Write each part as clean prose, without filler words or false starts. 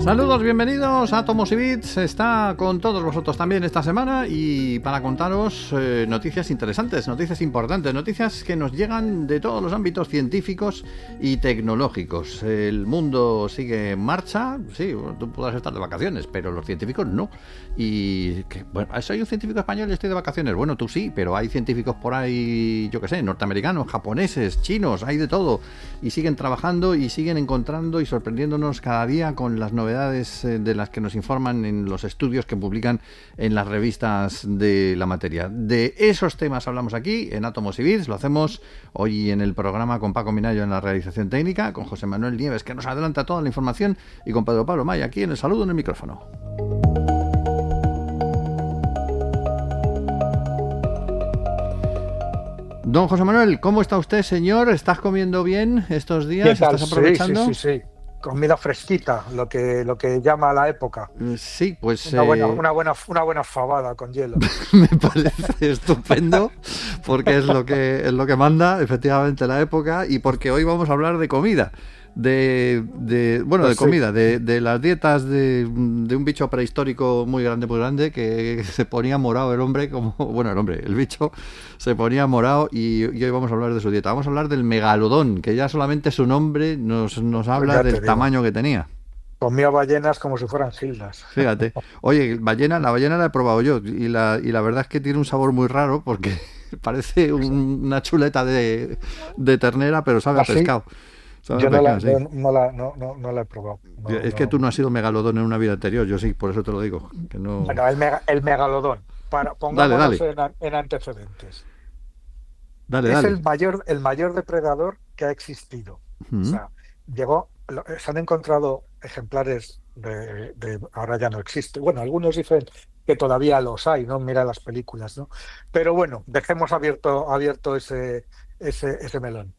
Saludos, bienvenidos a Atomos y Bits. Está con todos vosotros también esta semana y para contaros noticias interesantes, noticias importantes, noticias que nos llegan de todos los ámbitos científicos y tecnológicos. El mundo sigue en marcha, sí, tú podrás estar de vacaciones, pero los científicos no. Y bueno, soy un científico español y estoy de vacaciones. Bueno, tú sí, pero hay científicos por ahí, yo qué sé, norteamericanos, japoneses, chinos, hay de todo. Y siguen trabajando y siguen encontrando y sorprendiéndonos cada día con las novedades de las que nos informan en los estudios que publican en las revistas de la materia. De esos temas hablamos aquí en Átomos y Bits. Lo hacemos hoy en el programa con Paco Minayo en la realización técnica, con José Manuel Nieves que nos adelanta toda la información y con Pedro Pablo Maya aquí en el saludo en el micrófono. Don José Manuel, ¿cómo está usted, señor? ¿Estás comiendo bien estos días? ¿Qué tal? ¿Estás aprovechando? Sí. Comida fresquita, lo que llama la época. Sí, pues Una buena fabada con hielo. me parece estupendo porque es lo que manda efectivamente la época y porque hoy vamos a hablar de comida. De comida, de las dietas de un bicho prehistórico muy grande que se ponía morado el bicho se ponía morado y hoy vamos a hablar de su dieta. Vamos a hablar del megalodón, que ya solamente su nombre nos habla del tamaño que tenía. Comía ballenas como si fueran gildas. Fíjate. Oye, la ballena la he probado yo y la verdad es que tiene un sabor muy raro porque parece una chuleta de ternera, pero sabe a pescado. Yo no la he probado. Es que tú no has sido megalodón en una vida anterior, yo sí, por eso te lo digo. Que no... Bueno, el megalodón, pongámonos en antecedentes. Es el mayor depredador que ha existido. O sea, se han encontrado ejemplares ahora ya no existe. Bueno, algunos dicen que todavía los hay, ¿no? Mira las películas, ¿no? Pero bueno, dejemos abierto ese melón.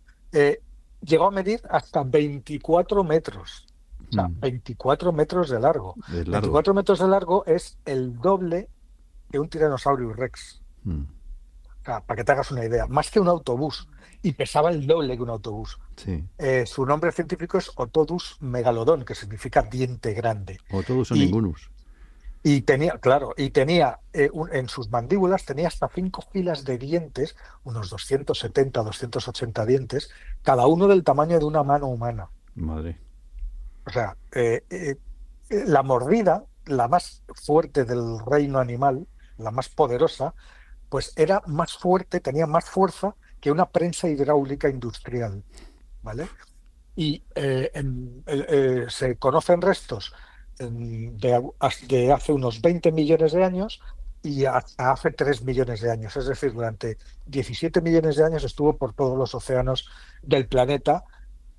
Llegó a medir hasta 24 metros. O sea, 24 metros de largo. 24 metros de largo es el doble que un Tyrannosaurus Rex. O sea, para que te hagas una idea, más que un autobús. Y pesaba el doble que un autobús. Sí. Su nombre científico es Otodus megalodon, que significa diente grande. Otodus o ningunus. Y tenía en sus mandíbulas tenía hasta 5 filas de dientes, unos 270, 280 dientes, cada uno del tamaño de una mano humana. Madre. O sea, la mordida, la más fuerte del reino animal, la más poderosa, pues era más fuerte, tenía más fuerza que una prensa hidráulica industrial, ¿vale? Y se conocen restos de hace unos 20 millones de años y hasta hace 3 millones de años. Es decir, durante 17 millones de años estuvo por todos los océanos del planeta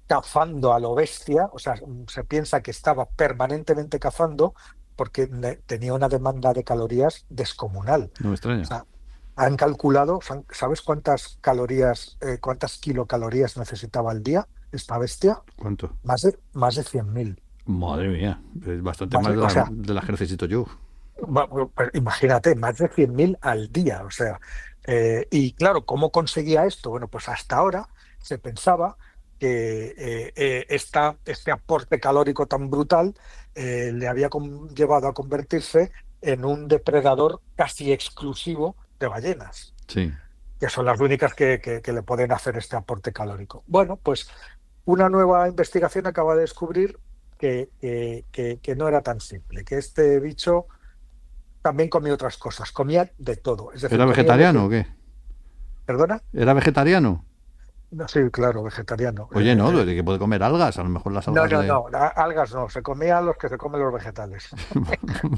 cazando a lo bestia. O sea, se piensa que estaba permanentemente cazando porque tenía una demanda de calorías descomunal. No me extraña. O sea, han calculado, ¿sabes cuántas kilocalorías necesitaba al día esta bestia? ¿Cuánto? Más de 100.000. Madre mía, es bastante más de las que necesito yo. Pues imagínate, más de 100.000 al día. O sea, y claro, ¿cómo conseguía esto? Bueno, pues hasta ahora se pensaba que este aporte calórico tan brutal le había llevado a convertirse en un depredador casi exclusivo de ballenas, sí, que son las únicas que le pueden hacer este aporte calórico. Bueno, pues una nueva investigación acaba de descubrir que no era tan simple, que este bicho también comía otras cosas, comía de todo. Es decir, ¿era vegetariano o qué? ¿Perdona? ¿Era vegetariano? No, sí, claro, vegetariano. Oye, no, de que puede comer algas, a lo mejor las algas... No, algas no, se comía los que se comen los vegetales.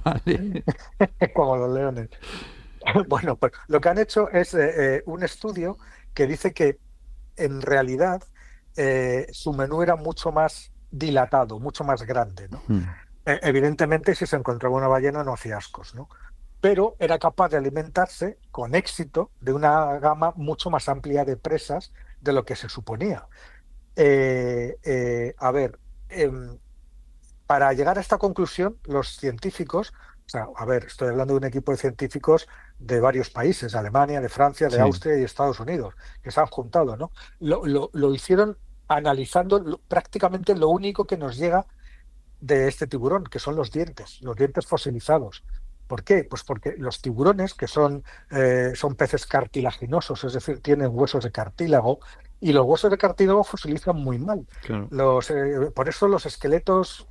Vale. Como los leones. Bueno, pues lo que han hecho es un estudio que dice que en realidad su menú era mucho más dilatado, mucho más grande, ¿no? Evidentemente, si se encontraba una ballena no hacía ascos, ¿no? Pero era capaz de alimentarse con éxito de una gama mucho más amplia de presas de lo que se suponía. Para llegar a esta conclusión, los científicos, estoy hablando de un equipo de científicos de varios países, de Alemania, de Francia, de Austria y Estados Unidos, que se han juntado, ¿no? Lo hicieron analizando prácticamente lo único que nos llega de este tiburón, que son los dientes fosilizados. ¿Por qué? Pues porque los tiburones, que son peces cartilaginosos, es decir, tienen huesos de cartílago, y los huesos de cartílago fosilizan muy mal. Claro. Por eso los esqueletos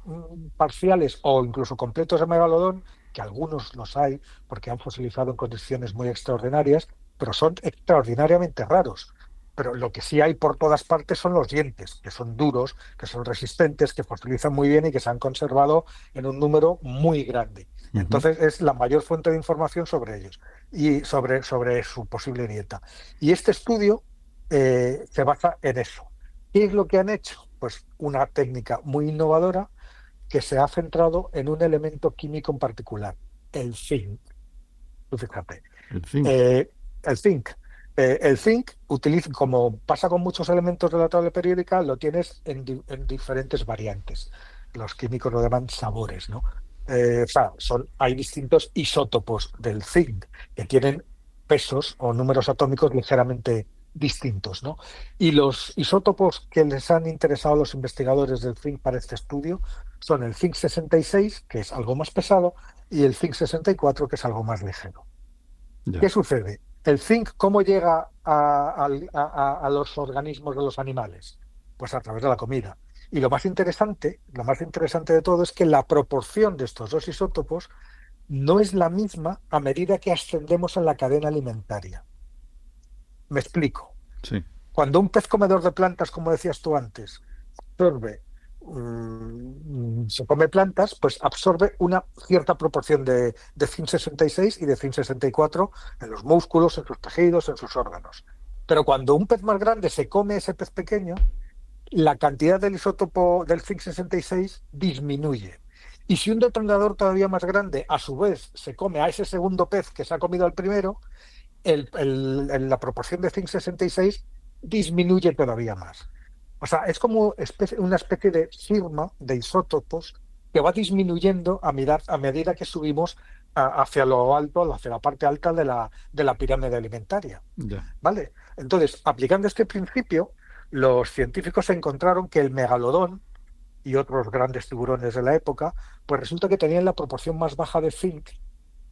parciales o incluso completos de megalodón, que algunos los hay, porque han fosilizado en condiciones muy extraordinarias, pero son extraordinariamente raros. Pero lo que sí hay por todas partes son los dientes, que son duros, que son resistentes, que fosilizan muy bien y que se han conservado en un número muy grande. Entonces es la mayor fuente de información sobre ellos y sobre su posible dieta. Y este estudio se basa en eso. ¿Qué es lo que han hecho? Pues una técnica muy innovadora que se ha centrado en un elemento químico en particular, el zinc. Tú fíjate. El zinc. El zinc. El zinc, como pasa con muchos elementos de la tabla periódica, lo tienes en diferentes variantes. Los químicos lo llaman sabores, ¿no? O sea, hay distintos isótopos del zinc que tienen pesos o números atómicos ligeramente distintos, ¿no? Y los isótopos que les han interesado a los investigadores del zinc para este estudio son el zinc 66, que es algo más pesado, y el zinc 64, que es algo más ligero. Ya. ¿Qué sucede? El zinc, ¿cómo llega a los organismos de los animales? Pues a través de la comida. Y lo más interesante de todo es que la proporción de estos dos isótopos no es la misma a medida que ascendemos en la cadena alimentaria. Me explico. Sí. Cuando un pez comedor de plantas, como decías tú antes, se come plantas, pues absorbe una cierta proporción de zinc 66 y de zinc 64 en los músculos, en sus tejidos, en sus órganos. Pero cuando un pez más grande se come ese pez pequeño, la cantidad del isótopo del zinc 66 disminuye. Y si un depredador todavía más grande, a su vez, se come a ese segundo pez que se ha comido al primero, la proporción de zinc 66 disminuye todavía más. O sea, es como una especie de firma de isótopos que va disminuyendo a medida que subimos hacia lo alto, hacia la parte alta de la pirámide alimentaria. Yeah. ¿Vale? Entonces, aplicando este principio, los científicos encontraron que el megalodón y otros grandes tiburones de la época, pues resulta que tenían la proporción más baja de zinc,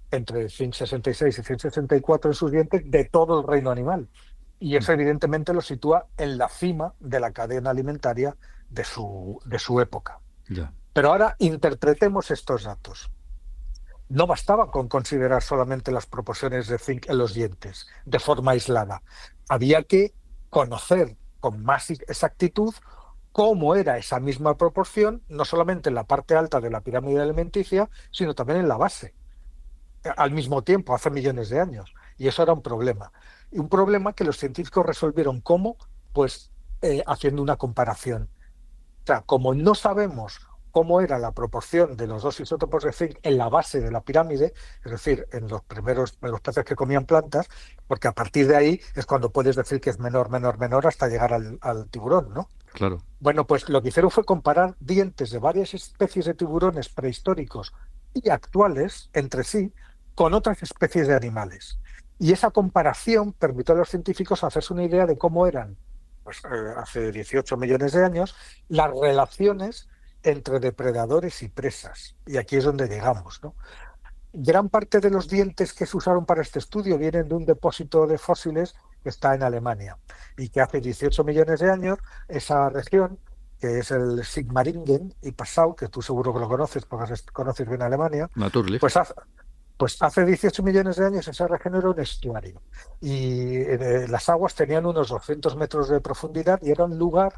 entre zinc 66 y zinc 64 en sus dientes, de todo el reino animal. Y eso evidentemente lo sitúa en la cima de la cadena alimentaria de su época. Yeah. Pero ahora interpretemos estos datos. No bastaba con considerar solamente las proporciones de zinc en los dientes de forma aislada. Había que conocer con más exactitud cómo era esa misma proporción, no solamente en la parte alta de la pirámide alimenticia, sino también en la base, al mismo tiempo, hace millones de años. Y eso era un problema. Y un problema que los científicos resolvieron. ¿Cómo? Pues haciendo una comparación. O sea, como no sabemos cómo era la proporción de los dos isótopos de zinc en la base de la pirámide, es decir, en los peces que comían plantas, porque a partir de ahí es cuando puedes decir que es menor, menor, menor hasta llegar al tiburón, ¿no? Claro. Bueno, pues lo que hicieron fue comparar dientes de varias especies de tiburones prehistóricos y actuales entre sí con otras especies de animales. Y esa comparación permitió a los científicos hacerse una idea de cómo eran, pues, hace 18 millones de años, las relaciones entre depredadores y presas. Y aquí es donde llegamos, ¿no? Gran parte de los dientes que se usaron para este estudio vienen de un depósito de fósiles que está en Alemania y que hace 18 millones de años esa región, que es el Sigmaringen y Passau, que tú seguro que lo conoces porque conoces bien Alemania, pues hace 18 millones de años esa región era un estuario y las aguas tenían unos 200 metros de profundidad y era un lugar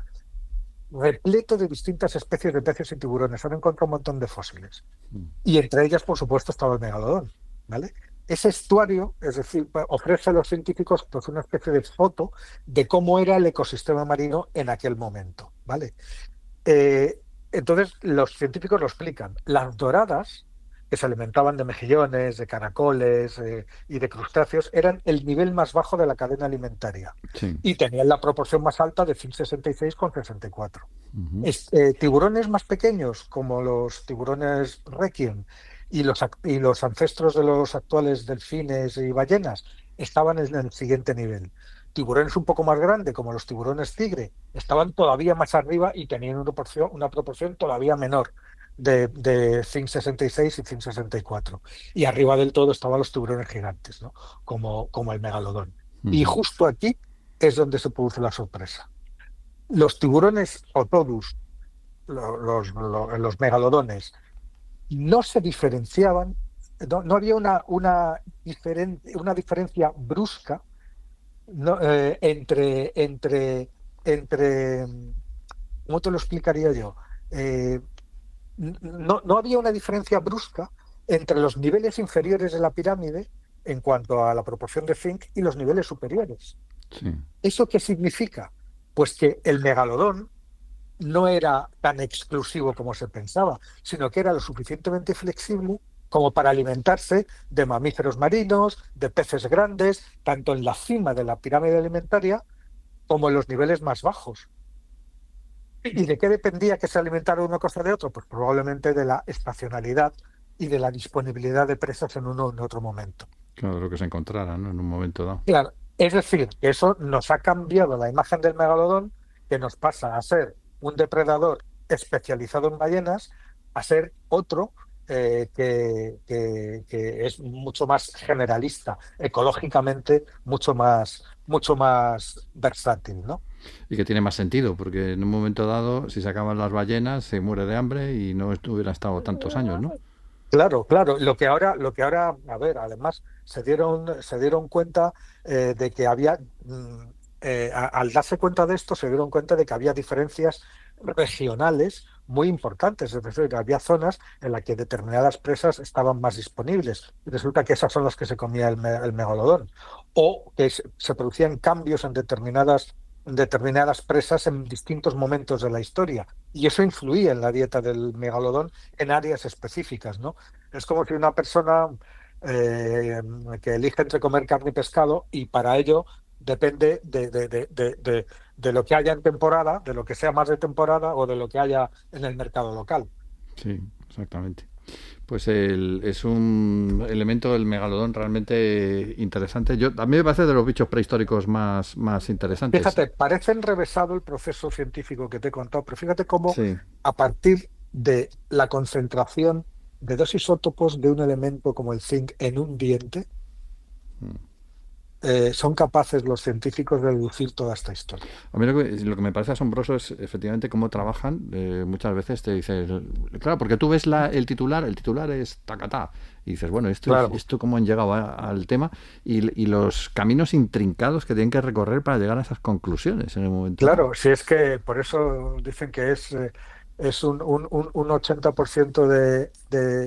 repleto de distintas especies de peces y tiburones. Han encontrado un montón de fósiles. Y entre ellas, por supuesto, estaba el megalodón, ¿vale? Ese estuario, es decir, ofrece a los científicos pues, una especie de foto de cómo era el ecosistema marino en aquel momento, ¿vale? Entonces, los científicos lo explican. Las doradas, que se alimentaban de mejillones, de caracoles y de crustáceos, eran el nivel más bajo de la cadena alimentaria. Sí. Y tenían la proporción más alta de zinc 66 con 64. Tiburones más pequeños, como los tiburones requiem y los ancestros de los actuales delfines y ballenas, estaban en el siguiente nivel. Tiburones un poco más grandes, como los tiburones tigre, estaban todavía más arriba y tenían una proporción todavía menor. de Zinc 66 y Zinc 64. Y arriba del todo estaban los tiburones gigantes, ¿no? Como el megalodón. Y justo aquí es donde se produce la sorpresa. Los tiburones Otodus, los megalodones, no se diferenciaban, no había una diferencia brusca, ¿no? Entre, ¿cómo te lo explicaría yo? No había una diferencia brusca entre los niveles inferiores de la pirámide en cuanto a la proporción de zinc y los niveles superiores. Sí. ¿Eso qué significa? Pues que el megalodón no era tan exclusivo como se pensaba, sino que era lo suficientemente flexible como para alimentarse de mamíferos marinos, de peces grandes, tanto en la cima de la pirámide alimentaria como en los niveles más bajos. ¿Y de qué dependía que se alimentara una cosa de otro? Pues probablemente de la estacionalidad y de la disponibilidad de presas en uno o en otro momento. Claro, lo que se encontrara, ¿no? En un momento dado. Claro, es decir, que eso nos ha cambiado la imagen del megalodón, que nos pasa a ser un depredador especializado en ballenas, a ser otro que es mucho más generalista, ecológicamente mucho más versátil, ¿no? Y que tiene más sentido, porque en un momento dado, si se acaban las ballenas, se muere de hambre y no hubiera estado tantos años, ¿no? Claro, claro. Lo que ahora, a ver, además se dieron cuenta de que había, al darse cuenta de esto, se dieron cuenta de que había diferencias regionales muy importantes. Es decir, que había zonas en las que determinadas presas estaban más disponibles. Y resulta que esas son las que se comía el megalodón. O que se producían cambios en determinadas presas en distintos momentos de la historia. Y eso influía en la dieta del megalodón en áreas específicas, ¿no? Es como si una persona que elige entre comer carne y pescado, y para ello depende de lo que haya en temporada, de lo que sea más de temporada o de lo que haya en el mercado local. Sí, exactamente. Pues es un elemento del megalodón realmente interesante. A mí me parece de los bichos prehistóricos más interesantes. Fíjate, parece enrevesado el proceso científico que te he contado, pero fíjate cómo Sí. a partir de la concentración de dos isótopos de un elemento como el zinc en un diente, son capaces los científicos de deducir toda esta historia. A mí lo que me parece asombroso es efectivamente cómo trabajan. Muchas veces te dices, claro, porque tú ves el titular es tacatá, y dices, bueno, Claro. esto cómo han llegado al tema, y los caminos intrincados que tienen que recorrer para llegar a esas conclusiones en el momento. Claro, si es que por eso dicen que es un 80%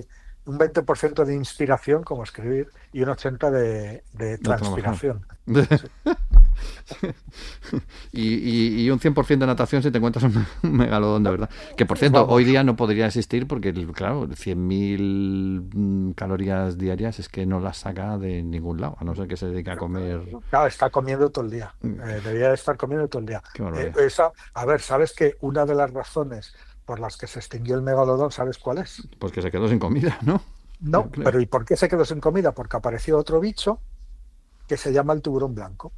un 20% de inspiración, como escribir, y un 80% de transpiración. Sí. y un 100% de natación si te encuentras un megalodón de verdad. Que por cierto, hoy día no podría existir porque, claro, 100.000 calorías diarias es que no las saca de ningún lado, a no ser que se dedique a comer. Claro, está comiendo todo el día. Debería de estar comiendo todo el día. A ver, ¿sabes que una de las razones por las que se extinguió el megalodón, ¿sabes cuál es? Pues que se quedó sin comida, ¿no? No, pero ¿y por qué se quedó sin comida? Porque apareció otro bicho que se llama el tiburón blanco.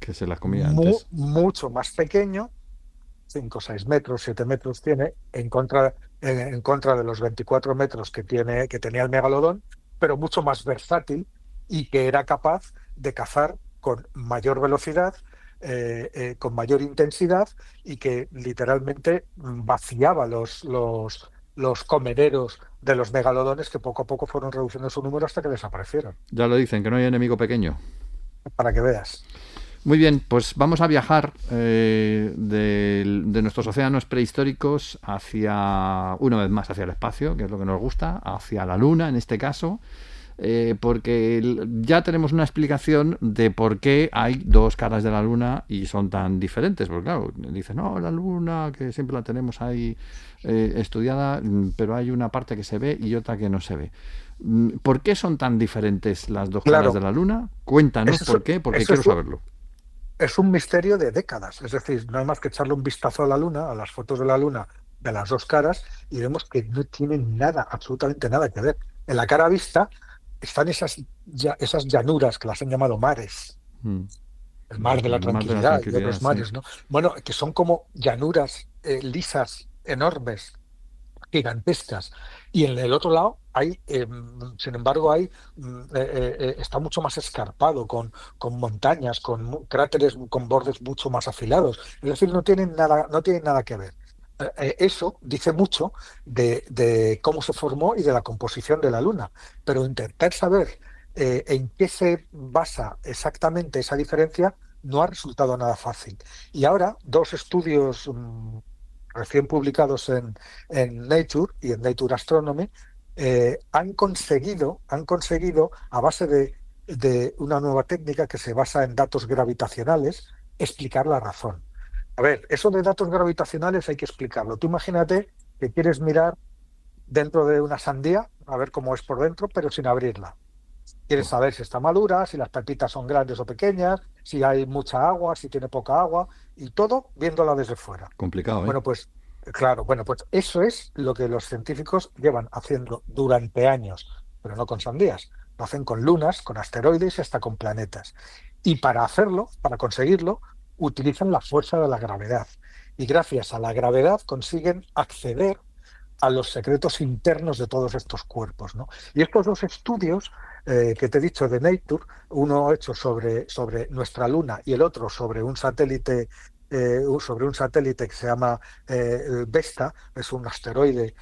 Que se las comía antes. Mucho más pequeño, 5, 6 metros, 7 metros tiene, en contra de los 24 metros que tenía el megalodón, pero mucho más versátil y que era capaz de cazar con mayor velocidad, con mayor intensidad, y que literalmente vaciaba los comederos de los megalodones, que poco a poco fueron reduciendo su número hasta que desaparecieron. Ya lo dicen, que no hay enemigo pequeño. Para que veas. Muy bien, pues vamos a viajar de nuestros océanos prehistóricos una vez más hacia el espacio, que es lo que nos gusta, hacia la Luna en este caso, porque ya tenemos una explicación de por qué hay dos caras de la Luna y son tan diferentes. Porque claro, dicen, no, la Luna, que siempre la tenemos ahí estudiada, pero hay una parte que se ve y otra que no se ve. ¿Por qué son tan diferentes las dos caras de la Luna? Cuéntanos por qué, porque quiero saberlo. Es un misterio de décadas, es decir, no hay más que echarle un vistazo a la Luna, a las fotos de la Luna de las dos caras, y vemos que no tienen nada, absolutamente nada que ver. En la cara vista están esas llanuras que las han llamado mares, el mar de la tranquilidad y otros mares, ¿no? Bueno, que son como llanuras lisas, enormes, gigantescas. Y en el otro lado hay, sin embargo, está mucho más escarpado, con montañas, con cráteres con bordes mucho más afilados. Es decir, no tienen nada que ver. Eso dice mucho de cómo se formó y de la composición de la Luna, pero intentar saber en qué se basa exactamente esa diferencia no ha resultado nada fácil. Y ahora, dos estudios recién publicados en Nature y en Nature Astronomy han conseguido, a base de una nueva técnica que se basa en datos gravitacionales, explicar la razón. A ver, eso de datos gravitacionales hay que explicarlo. Tú imagínate que quieres mirar dentro de una sandía, a ver cómo es por dentro, pero sin abrirla. Quieres saber si está madura, si las pepitas son grandes o pequeñas, si hay mucha agua, si tiene poca agua, y todo viéndola desde fuera. Complicado, ¿eh? Bueno, pues claro, bueno, pues eso es lo que los científicos llevan haciendo durante años, pero no con sandías. Lo hacen con lunas, con asteroides y hasta con planetas. Y para hacerlo, para conseguirlo, utilizan la fuerza de la gravedad. Y gracias a la gravedad consiguen acceder a los secretos internos de todos estos cuerpos, ¿no? Y estos dos estudios que te he dicho de Nature, uno hecho sobre nuestra Luna y el otro sobre un satélite que se llama Vesta, es un asteroide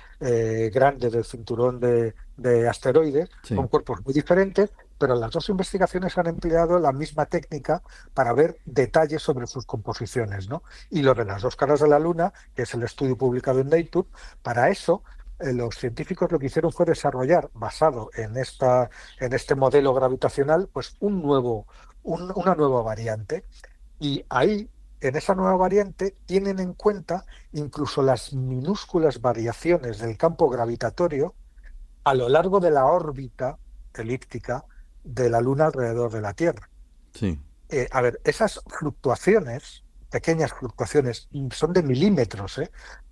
grande del cinturón de asteroides, Sí. con cuerpos muy diferentes, pero las dos investigaciones han empleado la misma técnica para ver detalles sobre sus composiciones, ¿no? Y lo de las dos caras de la Luna, que es el estudio publicado en Nature, para eso los científicos lo que hicieron fue desarrollar, basado en este modelo gravitacional, pues una nueva variante. Y ahí, en esa nueva variante, tienen en cuenta incluso las minúsculas variaciones del campo gravitatorio a lo largo de la órbita elíptica de la Luna alrededor de la Tierra. Sí. A ver, esas fluctuaciones, pequeñas fluctuaciones, son de milímetros,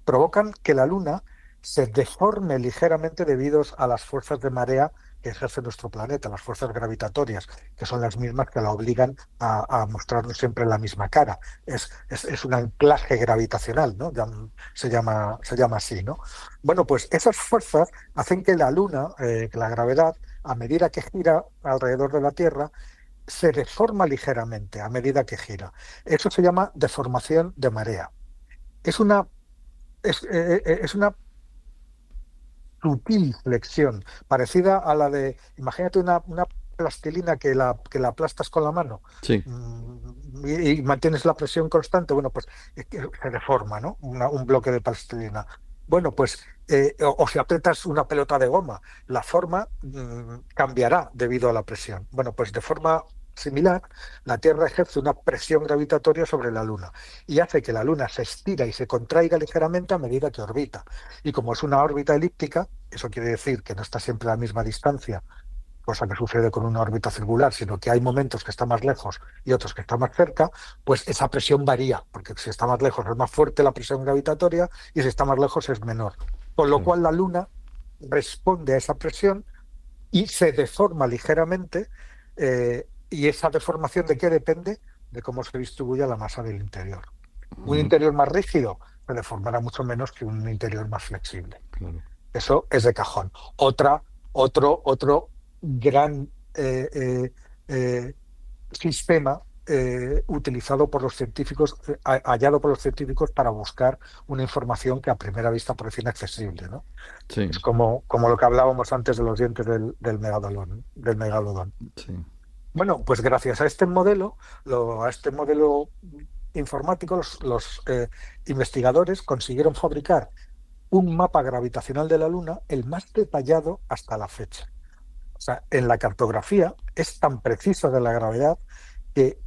provocan que la Luna se deforme ligeramente debido a las fuerzas de marea que ejerce nuestro planeta, las fuerzas gravitatorias, que son las mismas que la obligan a mostrarnos siempre la misma cara. Es un anclaje gravitacional, ¿no? Se llama así, ¿no? Bueno, pues esas fuerzas hacen que la Luna, que la gravedad, a medida que gira alrededor de la Tierra, se deforma ligeramente a medida que gira. Eso se llama deformación de marea. Es una sutil flexión, parecida a la de, imagínate una plastilina que la aplastas con la mano, Sí. y mantienes la presión constante. Bueno, pues es que se deforma, ¿no? Un bloque de plastilina. Bueno, pues, o si aprietas una pelota de goma, la forma cambiará debido a la presión. Bueno, pues de forma similar, la Tierra ejerce una presión gravitatoria sobre la Luna y hace que la Luna se estira y se contraiga ligeramente a medida que orbita. Y como es una órbita elíptica, eso quiere decir que no está siempre a la misma distancia, cosa que sucede con una órbita circular, sino que hay momentos que está más lejos y otros que está más cerca, pues esa presión varía, porque si está más lejos es más fuerte la presión gravitatoria y si está más lejos es menor. Con lo cual la Luna responde a esa presión y se deforma ligeramente, y esa deformación, ¿de qué depende? De cómo se distribuye la masa del interior. Un interior más rígido se deformará mucho menos que un interior más flexible. Claro. Eso es de cajón. Otro gran sistema utilizado por los científicos, hallado por los científicos para buscar una información que a primera vista parece inaccesible, ¿no? Sí. Es como lo que hablábamos antes de los dientes del megalodón. Sí. Bueno, pues gracias a este modelo, informático, los investigadores consiguieron fabricar un mapa gravitacional de la Luna, el más detallado hasta la fecha. O sea, en la cartografía es tan precisa de la gravedad que,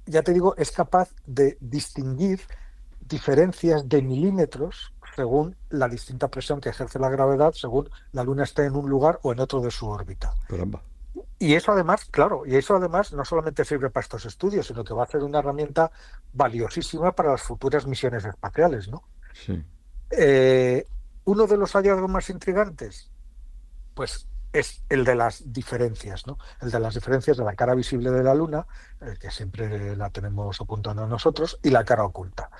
ya te digo, es capaz de distinguir diferencias de milímetros según la distinta presión que ejerce la gravedad, según la Luna esté en un lugar o en otro de su órbita. Caramba. Y eso además, claro, no solamente sirve para estos estudios, sino que va a ser una herramienta valiosísima para las futuras misiones espaciales, ¿no? Sí. Uno de los hallazgos más intrigantes, pues es el de las diferencias, ¿no? El de las diferencias de la cara visible de la Luna, que siempre la tenemos apuntando a nosotros, y la cara oculta.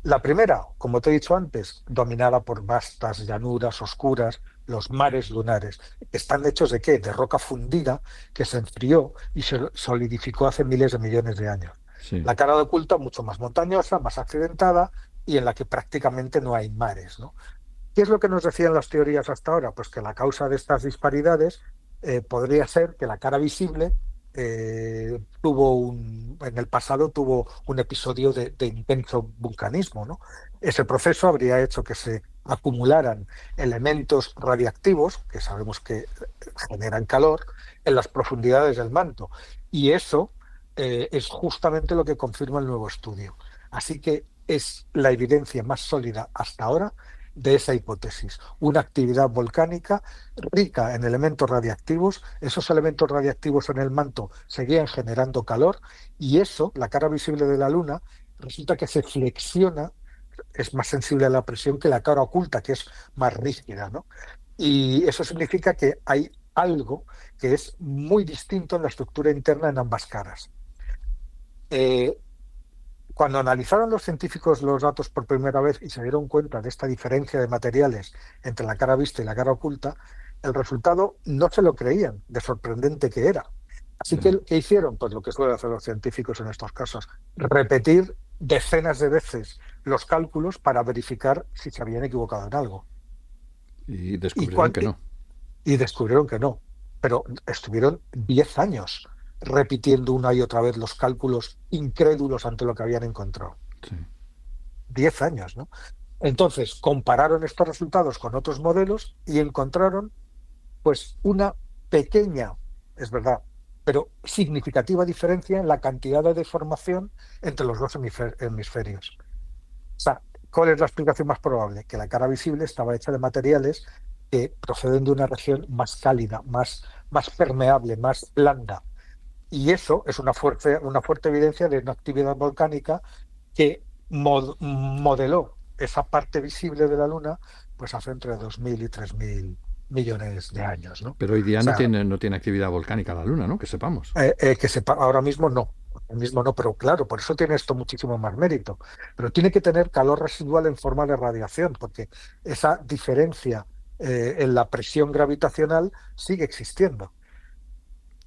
La primera, como te he dicho antes, dominada por vastas llanuras oscuras, los mares lunares. ¿Están hechos de qué? De roca fundida que se enfrió y se solidificó hace miles de millones de años. Sí. La cara oculta, mucho más montañosa, más accidentada y en la que prácticamente no hay mares, ¿no? ¿Qué es lo que nos decían las teorías hasta ahora? Pues que la causa de estas disparidades podría ser que la cara visible en el pasado tuvo un episodio de intenso vulcanismo, ¿no? Ese proceso habría hecho que se acumularan elementos radiactivos, que sabemos que generan calor, en las profundidades del manto. Y eso es justamente lo que confirma el nuevo estudio. Así que es la evidencia más sólida hasta ahora de esa hipótesis. Una actividad volcánica rica en elementos radiactivos. Esos elementos radiactivos en el manto seguían generando calor y eso, la cara visible de la Luna, resulta que se flexiona, es más sensible a la presión que la cara oculta, que es más rígida, ¿no? Y eso significa que hay algo que es muy distinto en la estructura interna en ambas caras. Cuando analizaron los científicos los datos por primera vez y se dieron cuenta de esta diferencia de materiales entre la cara vista y la cara oculta, el resultado no se lo creían, de sorprendente que era. Así que, ¿qué hicieron? Pues lo que suelen hacer los científicos en estos casos, repetir decenas de veces los cálculos para verificar si se habían equivocado en algo. Y descubrieron que no. Y descubrieron que no. Pero estuvieron 10 años repitiendo una y otra vez los cálculos incrédulos ante lo que habían encontrado. Sí. 10 años, ¿no? Entonces, compararon estos resultados con otros modelos y encontraron, pues, una pequeña, es verdad, pero significativa diferencia en la cantidad de deformación entre los dos hemisferios. O sea, ¿cuál es la explicación más probable? Que la cara visible estaba hecha de materiales que proceden de una región más cálida, más permeable, más blanda. Y eso es una fuerte evidencia de una actividad volcánica que modeló esa parte visible de la Luna pues hace entre 2.000 y 3.000 millones de años, ¿no? Pero hoy día O sea, no tiene actividad volcánica la Luna, ¿no? Que sepamos. ahora mismo no. Ahora mismo no, pero claro, por eso tiene esto muchísimo más mérito. Pero tiene que tener calor residual en forma de radiación, porque esa diferencia en la presión gravitacional sigue existiendo.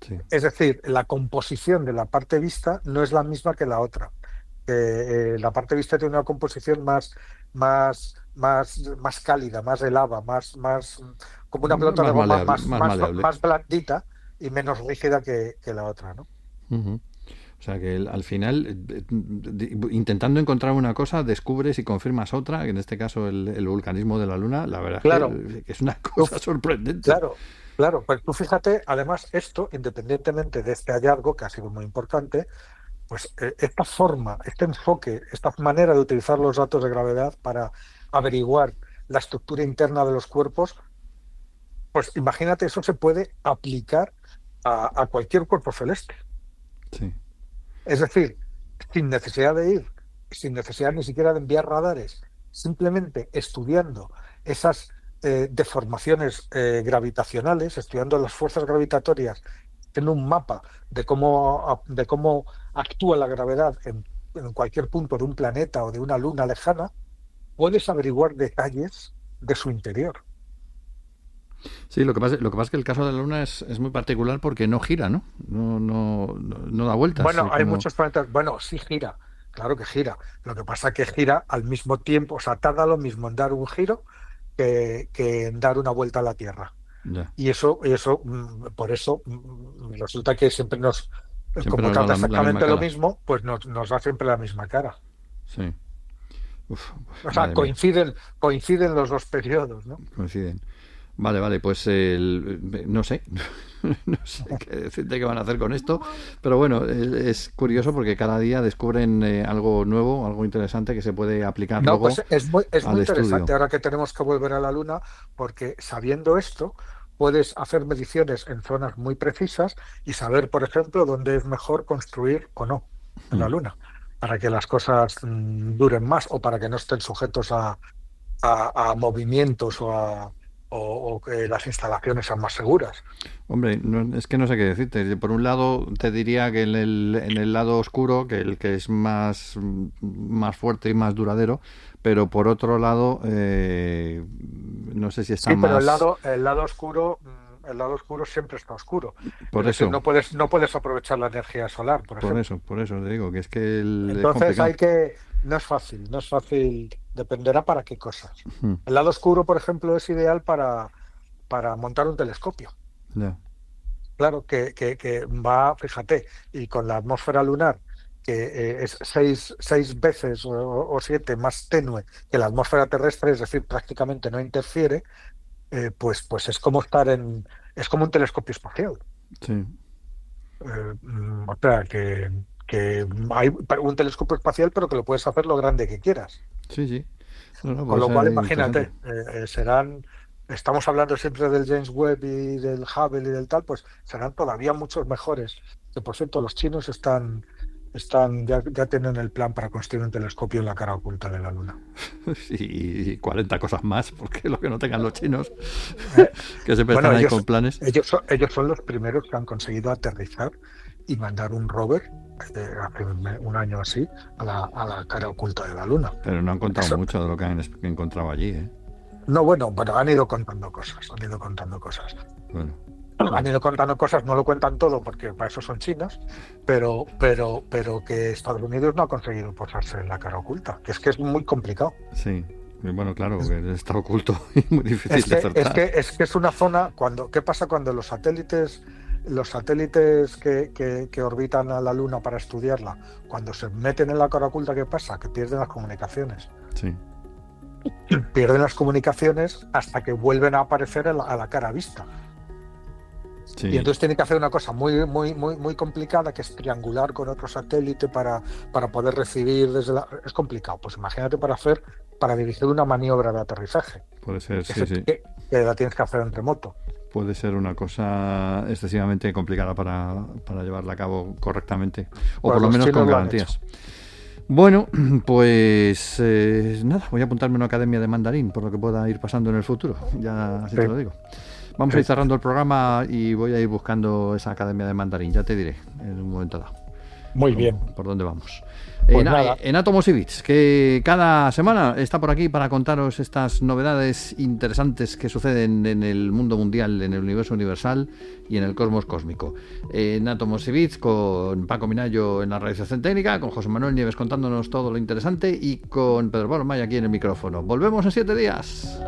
Sí. Es decir, la composición de la parte vista no es la misma que la otra. La parte vista tiene una composición más cálida, más de lava, como una pelota de Más goma maleable, más maleable. más blandita y menos rígida que la otra, ¿no? O sea que al final, intentando encontrar una cosa, descubres y confirmas otra, en este caso el vulcanismo de la Luna. La verdad es que es una cosa sorprendente. Claro, pues tú fíjate, además esto, independientemente de este hallazgo, que ha sido muy importante, pues esta forma, este enfoque, esta manera de utilizar los datos de gravedad para averiguar la estructura interna de los cuerpos, pues imagínate, eso se puede aplicar a cualquier cuerpo celeste. Sí. Es decir, sin necesidad de ir, sin necesidad ni siquiera de enviar radares, simplemente estudiando esas deformaciones gravitacionales, estudiando las fuerzas gravitatorias, en un mapa de cómo actúa la gravedad en cualquier punto de un planeta o de una luna lejana, puedes averiguar detalles de su interior. Sí, lo que pasa es que el caso de la Luna es muy particular porque no gira, ¿no? No da vueltas. Bueno, hay muchos planetas. Bueno, sí gira, claro que gira. Lo que pasa es que gira al mismo tiempo, o sea, tarda lo mismo en dar un giro que en dar una vuelta a la Tierra. Ya. Y por eso resulta que siempre como nos trata da exactamente lo mismo, pues nos da siempre la misma cara. Sí. O sea, coinciden los dos periodos, ¿no? Coinciden. Vale, pues no sé, no sé qué decirte que van a hacer con esto, pero bueno, es curioso porque cada día descubren algo nuevo, algo interesante que se puede aplicar luego pues es muy interesante estudio. ahora que tenemos que volver a la Luna, porque sabiendo esto, puedes hacer mediciones en zonas muy precisas y saber, por ejemplo, dónde es mejor construir o no en la Luna, para que las cosas duren más o para que no estén sujetos a movimientos o o que las instalaciones sean más seguras. Hombre, es que no sé qué decirte. Por un lado, te diría que en el lado oscuro, que el que es más fuerte y más duradero, pero por otro lado, no sé si está sí, más... pero el lado oscuro siempre está oscuro. Por Es decir, eso. no puedes aprovechar la energía solar, por ejemplo. Por eso te digo que es que es Entonces complicado. no es fácil, dependerá para qué cosas. Hmm. El lado oscuro, por ejemplo, es ideal para montar un telescopio. Ya. Claro, que va, fíjate, y con la atmósfera lunar, que es seis veces o siete más tenue que la atmósfera terrestre, es decir, prácticamente no interfiere, pues es como un telescopio espacial. Sí. O sea, que hay un telescopio espacial, pero que lo puedes hacer lo grande que quieras. Sí, sí. No, Con puede lo cual, ser interesante. imagínate, estamos hablando siempre del James Webb y del Hubble y del tal, pues serán todavía muchos mejores. Que por cierto, los chinos ya tienen el plan para construir un telescopio en la cara oculta de la Luna. Y 40 cosas más, porque lo que no tengan los chinos, Eh, que siempre Bueno, están ahí con planes. ellos son los primeros que han conseguido aterrizar y mandar un rover hace un año así a la cara oculta de la Luna. Pero no han contado Eso, mucho de lo que han encontrado allí, ¿eh? no, bueno, han ido contando cosas, han ido contando cosas. Bueno. Han ido contando cosas, no lo cuentan todo porque para eso son chinos, pero que Estados Unidos no ha conseguido posarse en la cara oculta, que es muy complicado. Sí, bueno, claro, que está oculto y muy difícil de acertar. Es que es una zona, ¿qué pasa cuando los satélites que orbitan a la Luna para estudiarla, cuando se meten en la cara oculta, qué pasa? Que pierden las comunicaciones. Sí. Pierden las comunicaciones hasta que vuelven a aparecer a la cara vista. Sí. Y entonces tiene que hacer una cosa muy, muy, muy, muy complicada, que es triangular con otro satélite para poder recibir es complicado. Pues imagínate para dirigir una maniobra de aterrizaje. Puede ser, sí. Que la tienes que hacer en remoto. Puede ser una cosa excesivamente complicada para llevarla a cabo correctamente, o Pues por lo menos con garantías. Bueno, pues nada, voy a apuntarme a una academia de mandarín, por lo que pueda ir pasando en el futuro, ya así te lo digo. Vamos a ir cerrando el programa y voy a ir buscando esa academia de mandarín, ya te diré en un momento dado. Muy bien. ¿Por dónde vamos? Pues en Átomos y Bits, que cada semana está por aquí para contaros estas novedades interesantes que suceden en el mundo mundial, en el universo universal y en el cosmos cósmico. En Átomos y Bits, con Paco Minayo en la realización técnica, con José Manuel Nieves contándonos todo lo interesante y con Pedro Pablo Maya aquí en el micrófono. Volvemos en 7 días.